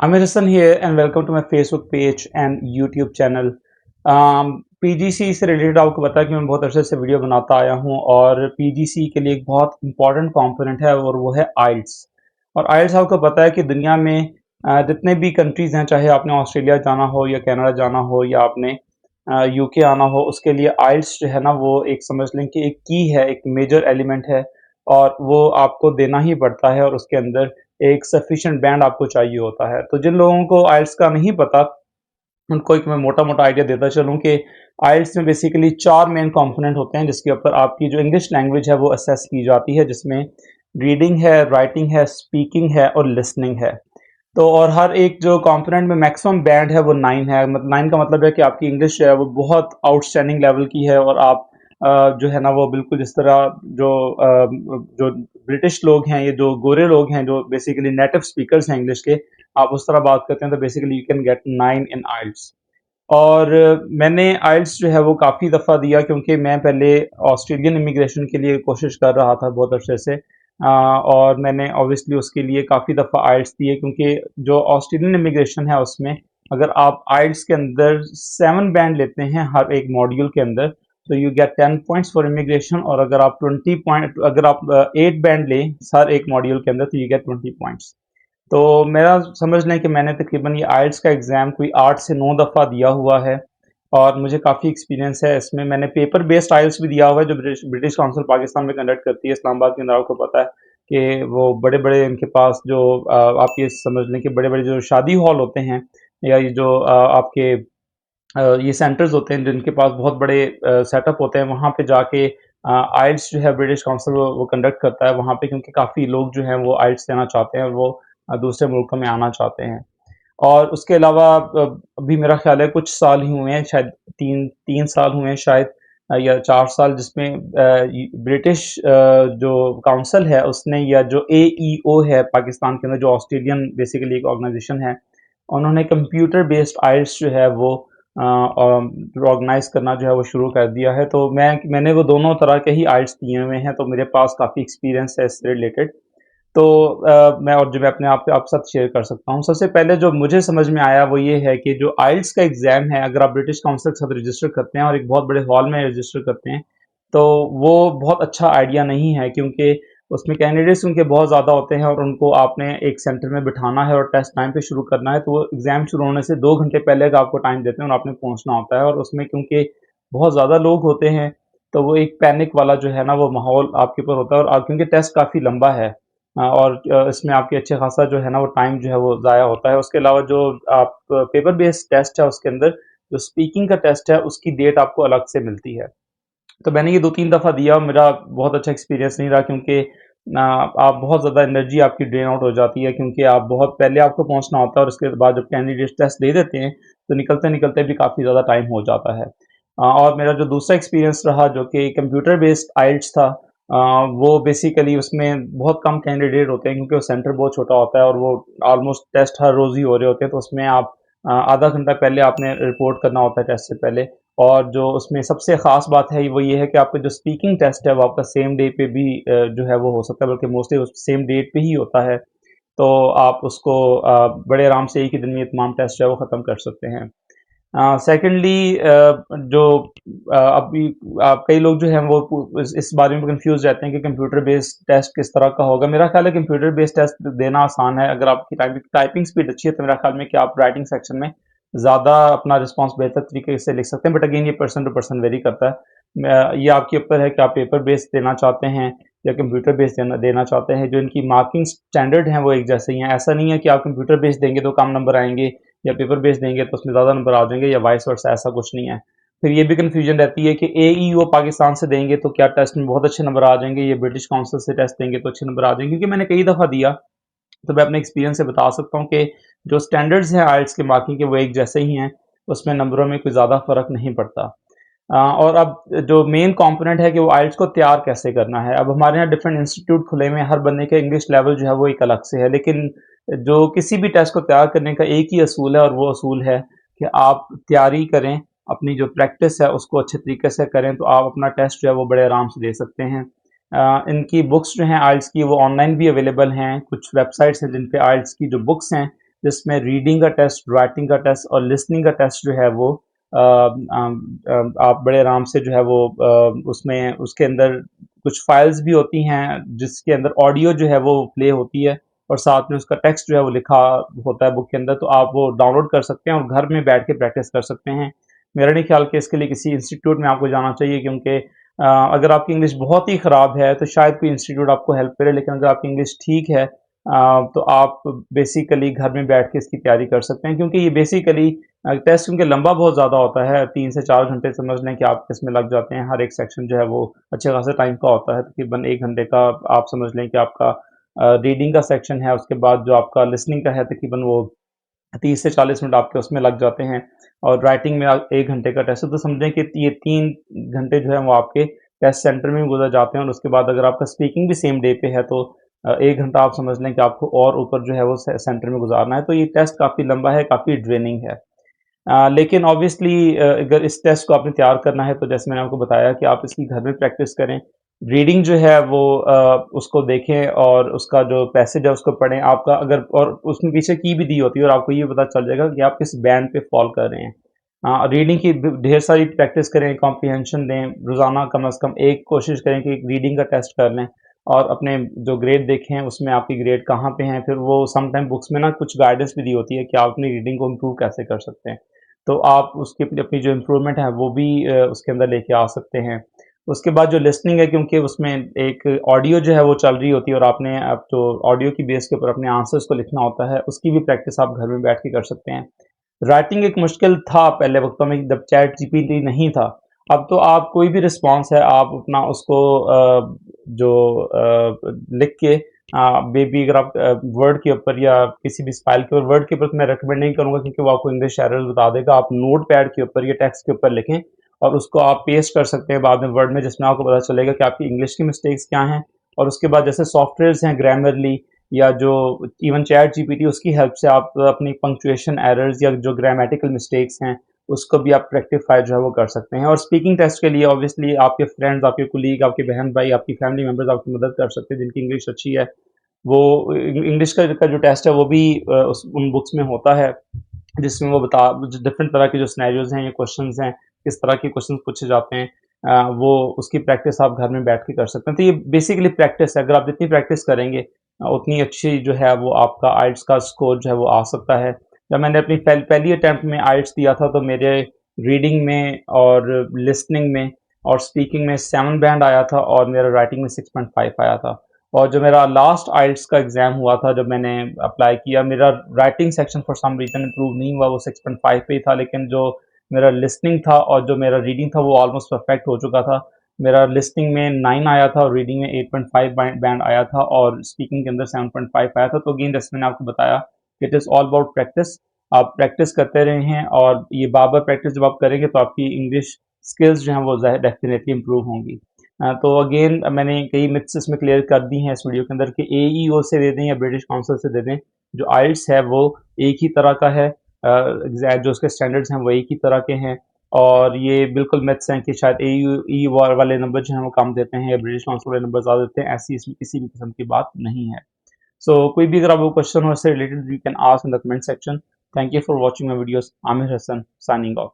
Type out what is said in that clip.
Amir Hassan here and welcome to my Facebook page and YouTube channel. PGC से related आपको पता है कि मैं बहुत अरसे से वीडियो बनाता आया हूँ और पीजीसी के लिए एक बहुत इंपॉर्टेंट कंपोनेंट है और वो है आइल्स। और आइल्स आपको पता है कि दुनिया में जितने भी कंट्रीज़ हैं, चाहे आपने ऑस्ट्रेलिया जाना हो या कनाडा जाना हो या आपने यूके आना हो, उसके लिए आइल्स जो है ना वो एक समझ लें कि एक की है, एक मेजर एलिमेंट है और वो आपको देना ही पड़ता है और उसके अंदर एक सफिशिएंट बैंड आपको चाहिए होता है। तो जिन लोगों को आइल्स का नहीं पता, उनको एक मैं मोटा-मोटा आइडिया देता चलूँ कि आइल्स में बेसिकली 4 मेन कंपोनेंट होते हैं जिसके ऊपर आपकी जो इंग्लिश लैंग्वेज है वो असेस की जाती है, जिसमें रीडिंग है, राइटिंग है, स्पीकिंग है और लिसनिंग है। तो और हर एक जो कंपोनेंट में मैक्सिमम बैंड है वो 9 है। 9 का मतलब है कि आपकी इंग्लिश जो है वो बहुत आउटस्टैंडिंग लेवल की है और आप जो है ना वो बिल्कुल जिस तरह जो ब्रिटिश लोग हैं, ये जो गोरे लोग हैं जो बेसिकली नेटिव स्पीकर्स हैं इंग्लिश के, आप उस तरह बात करते हैं तो बेसिकली यू कैन गेट 9 इन आइल्स। और मैंने आइल्स जो है वो काफ़ी दफ़ा दिया क्योंकि मैं पहले ऑस्ट्रेलियन इमिग्रेशन के लिए कोशिश कर रहा था बहुत अरसे से। और मैंने ऑब्वियसली उसके लिए काफ़ी दफ़ा आइल्स दिए क्योंकि जो ऑस्ट्रेलियन इमिग्रेशन है उसमें अगर आप आइल्स के अंदर 7 बैंड लेते हैं हर एक मॉड्यूल के अंदर, तो you get 10 points for immigration. और अगर आप 20 पॉइंट अगर आप 8 बैंड लें हर एक मॉड्यूल के अंदर तो यू गेट 20 पॉइंट्स। तो मेरा समझ लें कि मैंने तकरीबन ये आइल्स का एग्ज़ाम कोई 8 से 9 दफ़ा दिया हुआ है और मुझे काफ़ी एक्सपीरियंस है इसमें। मैंने पेपर बेस्ड आइल्स भी दिया हुआ है जो ब्रिटिश काउंसिल पाकिस्तान में कंडक्ट करती है इस्लामाबाद के अंदर। आपको पता है कि वो बड़े-बड़े इनके पास जो आप ये समझ लें कि बड़े-बड़े जो शादी हॉल होते हैं या ये जो आपके ये सेंटर्स होते हैं जिनके पास बहुत बड़े सेटअप होते हैं, वहाँ पे जाके आइल्स जो है ब्रिटिश काउंसिल वो कंडक्ट करता है वहाँ पे, क्योंकि काफ़ी लोग जो हैं वो आइल्स देना चाहते हैं और वो दूसरे मुल्कों में आना चाहते हैं। और उसके अलावा अभी मेरा ख़्याल है कुछ साल ही हुए हैं, शायद 3 साल हुए हैं शायद, या 4 साल, जिसमें ब्रिटिश जो काउंसिल है उसने, या जो एईओ है पाकिस्तान के अंदर, जो ऑस्ट्रेलियन बेसिकली एक ऑर्गेनाइज़ेशन है, उन्होंने कंप्यूटर बेस्ड आइल्स जो है वो ऑर्गेनाइज़ करना जो है वो शुरू कर दिया है। तो मैंने वो दोनों तरह के ही आइल्स दिए हुए हैं, तो मेरे पास काफ़ी एक्सपीरियंस है इससे रिलेटेड। तो मैं अपने आप आपके साथ शेयर कर सकता हूँ। सबसे पहले जो मुझे समझ में आया वो ये है कि जो आइल्स का एग्ज़ाम है, अगर आप ब्रिटिश काउंसिल के साथ रजिस्टर करते हैं और एक बहुत बड़े हॉल में रजिस्टर करते हैं, तो वो बहुत अच्छा आइडिया नहीं है क्योंकि उसमें कैंडिडेट्स उनके बहुत ज़्यादा होते हैं और उनको आपने एक सेंटर में बिठाना है और टेस्ट टाइम पे शुरू करना है, तो वो एग्ज़ाम शुरू होने से 2 घंटे पहले का आपको टाइम देते हैं और आपने पहुँचना होता है। और उसमें क्योंकि बहुत ज़्यादा लोग होते हैं, तो वो एक पैनिक वाला जो है ना वो माहौल आपके ऊपर होता है। और क्योंकि टेस्ट काफ़ी लंबा है, और इसमें आपके अच्छे खासा जो है ना वो टाइम जो है वो ज़ाया होता है। उसके अलावा जो आप पेपर बेस्ड टेस्ट है उसके अंदर जो स्पीकिंग का टेस्ट है उसकी डेट आपको अलग से मिलती है। तो मैंने ये 2-3 दफ़ा दिया, मेरा बहुत अच्छा एक्सपीरियंस नहीं रहा क्योंकि आप बहुत ज़्यादा एनर्जी आपकी ड्रेन आउट हो जाती है क्योंकि आप बहुत पहले आपको पहुँचना होता है और उसके बाद जब कैंडिडेट टेस्ट दे देते हैं, तो निकलते-निकलते भी काफ़ी ज़्यादा टाइम हो जाता है। और मेरा जो दूसरा एक्सपीरियंस रहा जो कि कंप्यूटर बेस्ड आइल्स था, वो बेसिकली उसमें बहुत कम कैंडिडेट होते हैं क्योंकि वो सेंटर बहुत छोटा होता है और वो ऑलमोस्ट टेस्ट हर रोज़ ही हो रहे होते हैं, तो उसमें आप आधा घंटा पहले आपने रिपोर्ट करना होता है टेस्ट से पहले। और जो उसमें सबसे ख़ास बात है वो ये है कि आपका जो स्पीकिंग टेस्ट है वो आपका सेम डे पे भी जो है वो हो सकता है, बल्कि मोस्टली उस सेम डेट पे ही होता है। तो आप उसको बड़े आराम से एक ही दिन में ये तमाम टेस्ट जो है वो ख़त्म कर सकते हैं। सेकंडली जो अभी कई लोग जो हैं वो इस बारे में कन्फ्यूज़ रहते हैं कि कंप्यूटर बेस्ड टेस्ट किस तरह का होगा। मेरा ख़्याल है कंप्यूटर बेस्ड टेस्ट देना आसान है अगर आपकी टाइपिंग स्पीड अच्छी है, तो मेरा ख़्याल में कि आप राइटिंग सेक्शन में ज़्यादा अपना रिस्पॉन्स बेहतर तरीके से लिख सकते हैं। बट अगेन ये पर्सन टू पर्सन वेरी करता है। ये आपके ऊपर है कि आप पेपर बेस्ड देना चाहते हैं या कंप्यूटर बेस्ड देना देना चाहते हैं। जो इनकी मार्किंग स्टैंडर्ड हैं वो एक जैसे ही हैं। ऐसा नहीं है कि आप कंप्यूटर बेस्ड देंगे तो कम नंबर आएँगे या पेपर बेस देंगे तो उसमें ज़्यादा नंबर आ जाएँगे या वाइस वर्सा, ऐसा कुछ नहीं है। फिर ये भी कन्फ्यूजन रहती है कि एईओ पाकिस्तान से देंगे तो क्या टेस्ट में बहुत अच्छे नंबर आ जाएँगे, या ब्रिटिश काउंसिल से टेस्ट देंगे तो अच्छे नंबर आ जाएँगे। क्योंकि मैंने कई दफ़ा दिया, तो मैं अपने एक्सपीरियंस से बता सकता हूँ कि जो स्टैंडर्ड्स हैं आइल्स के मार्किंग के वो एक जैसे ही हैं, उसमें नंबरों में कोई ज़्यादा फ़र्क नहीं पड़ता। और अब जो मेन कंपोनेंट है कि वो आइल्स को तैयार कैसे करना है। अब हमारे यहाँ डिफरेंट इंस्टीट्यूट खुले हुए हैं, हर बंदे का इंग्लिश लेवल जो है वो एक अलग से है, लेकिन जो किसी भी टेस्ट को तैयार करने का एक ही असूल है और वो असूल है कि आप तैयारी करें, अपनी जो प्रैक्टिस है उसको अच्छे तरीके से करें, तो आप अपना टेस्ट जो है वो बड़े आराम से दे सकते हैं। इनकी बुक्स जो हैं आइल्स की वो ऑनलाइन भी अवेलेबल हैं, कुछ वेबसाइट्स हैं जिन पे आइल्स की जो बुक्स हैं जिसमें रीडिंग का टेस्ट, राइटिंग का टेस्ट और लिसनिंग का टेस्ट जो है वो आप बड़े आराम से जो है वो उसमें उसके अंदर कुछ फाइल्स भी होती हैं जिसके अंदर ऑडियो जो है वो प्ले होती है और साथ में उसका टेक्स्ट जो है वो लिखा होता है बुक के अंदर, तो आप वो डाउनलोड कर सकते हैं और घर में बैठ के प्रैक्टिस कर सकते हैं। मेरा नहीं ख्याल कि इसके लिए किसी इंस्टीट्यूट में आपको जाना चाहिए, क्योंकि अगर आपकी इंग्लिश बहुत ही ख़राब है तो शायद कोई इंस्टीट्यूट आपको हेल्प करे, लेकिन अगर आपकी इंग्लिश ठीक है तो आप बेसिकली घर में बैठ के इसकी तैयारी कर सकते हैं, क्योंकि ये बेसिकली टेस्ट क्योंकि लंबा बहुत ज़्यादा होता है, 3 से 4 घंटे समझ लें कि आप इसमें लग जाते हैं। हर एक सेक्शन जो है वो अच्छे खासे टाइम का होता है, तकरीबन 1 घंटे का। आप समझ लें कि आपका रीडिंग का सेक्शन है, उसके बाद जो आपका लिसनिंग का है तकरीबन वो 30 से 40 मिनट आपके उसमें लग जाते हैं, और राइटिंग में 1 घंटे का टेस्ट है, तो समझें कि ये 3 घंटे जो है वो आपके टेस्ट सेंटर में गुजर जाते हैं। और उसके बाद अगर आपका स्पीकिंग भी सेम डे पे है तो 1 घंटा आप समझ लें कि आपको और ऊपर जो है वो सेंटर में गुजारना है। तो ये टेस्ट काफ़ी लंबा है, काफ़ी ड्रेनिंग है। लेकिन ऑब्वियसली अगर इस टेस्ट को आपने तैयार करना है तो जैसे मैंने आपको बताया कि आप इसकी घर में प्रैक्टिस करें। रीडिंग जो है वो उसको देखें और उसका जो पैसेज है उसको पढ़ें। आपका अगर और उसमें पीछे की भी दी होती है और आपको ये पता चल जाएगा कि आप किस बैंड पे फ़ॉल कर रहे हैं। रीडिंग की ढेर सारी प्रैक्टिस करें, कॉम्प्रिहेंशन दें, रोज़ाना कम से कम एक कोशिश करें कि रीडिंग का टेस्ट कर लें और अपने जो ग्रेड देखें उसमें आपकी ग्रेड कहाँ पे हैं। फिर वो समटाइम बुक्स में ना कुछ गाइडेंस भी दी होती है कि आप अपनी रीडिंग को इम्प्रूव कैसे कर सकते हैं। तो आप उसकी अपनी अपनी जो इम्प्रूवमेंट है वो भी उसके अंदर लेके आ सकते हैं। उसके बाद जो लिसनिंग है, क्योंकि उसमें एक ऑडियो जो है वो चल रही होती है और आपने अब जो ऑडियो की बेस के ऊपर अपने आंसर्स को लिखना होता है, उसकी भी प्रैक्टिस आप घर में बैठ के कर सकते हैं। राइटिंग एक मुश्किल था पहले वक्तों में जब चैट जीपीटी नहीं था। अब तो आप कोई भी रिस्पॉन्स है आप अपना उसको जो लिख के मे बी अगर आप वर्ड के ऊपर या किसी भी फाइल के ऊपर, वर्ड के ऊपर तो मैं रिकमेंड नहीं करूँगा क्योंकि वो आपको इंग्लिश एरर बता देगा। आप नोट पैड के ऊपर या टेक्स्ट के ऊपर लिखें और उसको आप पेस्ट कर सकते हैं बाद में वर्ड में, जिसमें आपको पता चलेगा कि आपकी इंग्लिश की मिस्टेक्स क्या हैं। और उसके बाद जैसे सॉफ्टवेयर्स हैं ग्रामरली या जो इवन चैट जीपीटी, उसकी हेल्प से आप अपनी पंक्चुएशन एरर्स या जो ग्रामेटिकल मिस्टेक्स हैं उसको भी आप रेक्टिफाई जो है वो कर सकते हैं। और स्पीकिंग टेस्ट के लिए ऑब्वियसली आपके फ्रेंड्स, आपके कुलीग, आपके बहन भाई, आपकी फैमिली मेंबर्स आपकी मदद कर सकते हैं जिनकी इंग्लिश अच्छी है। वो इंग्लिश का जो टेस्ट है वो भी उन बुक्स में होता है, जिसमें वो बता डिफरेंट तरह के जो सिनेरियोज हैं या क्वेश्चंस हैं, किस तरह के क्वेश्चंस पूछे जाते हैं, वो उसकी प्रैक्टिस आप घर में बैठ के कर सकते हैं। तो ये बेसिकली प्रैक्टिस है, अगर आप जितनी प्रैक्टिस करेंगे उतनी अच्छी जो है वो आपका आइल्स का स्कोर जो है वो आ सकता है। जब मैंने अपनी पहली अटैम्प्ट में आइल्स दिया था तो मेरे रीडिंग में और लिसनिंग में और स्पीकिंग में 7 बैंड आया था और मेरा राइटिंग में 6.5 आया था। और जो मेरा लास्ट आइल्स का एग्ज़ाम हुआ था जब मैंने अप्लाई किया, मेरा writing section for some reason improve नहीं हुआ, वो 6.5 पे ही था, लेकिन जो मेरा लिसनिंग था और जो मेरा रीडिंग था वो ऑलमोस्ट परफेक्ट हो चुका था। मेरा लिसनिंग में 9 आया था और रीडिंग में 8.5 बैंड आया था और स्पीकिंग के अंदर 7.5 आया था। तो अगेन जैसे मैंने आपको बताया, it is all about practice. आप प्रैक्टिस करते रहें और ये बार-बार प्रैक्टिस जब आप करेंगे तो आपकी इंग्लिश स्किल्स जो हैं वो डेफिनेटली इम्प्रूव होंगी। तो अगेन मैंने कई मिथ्स इसमें क्लियर कर दी हैं इस वीडियो के अंदर कि एईओ से दे दें या ब्रिटिश काउंसिल से दे दें, जो आइल्स है वो एक ही तरह का है। जो उसके स्टैंडर्ड्स हैं वो एक ही तरह के हैं और ये बिल्कुल मिथ्स हैं कि शायद एई वाले नंबर जो हैं वो कम देते हैं या ब्रिटिश काउंसिल वाले नंबर ज़्यादा देते हैं। ऐसी इसमें किसी भी किस्म की बात नहीं है। सो कोई भी अगर आपको क्वेश्चन हो इससे related, you can ask in the comment section. Thank you for watching my videos. Aamir Hasan signing of.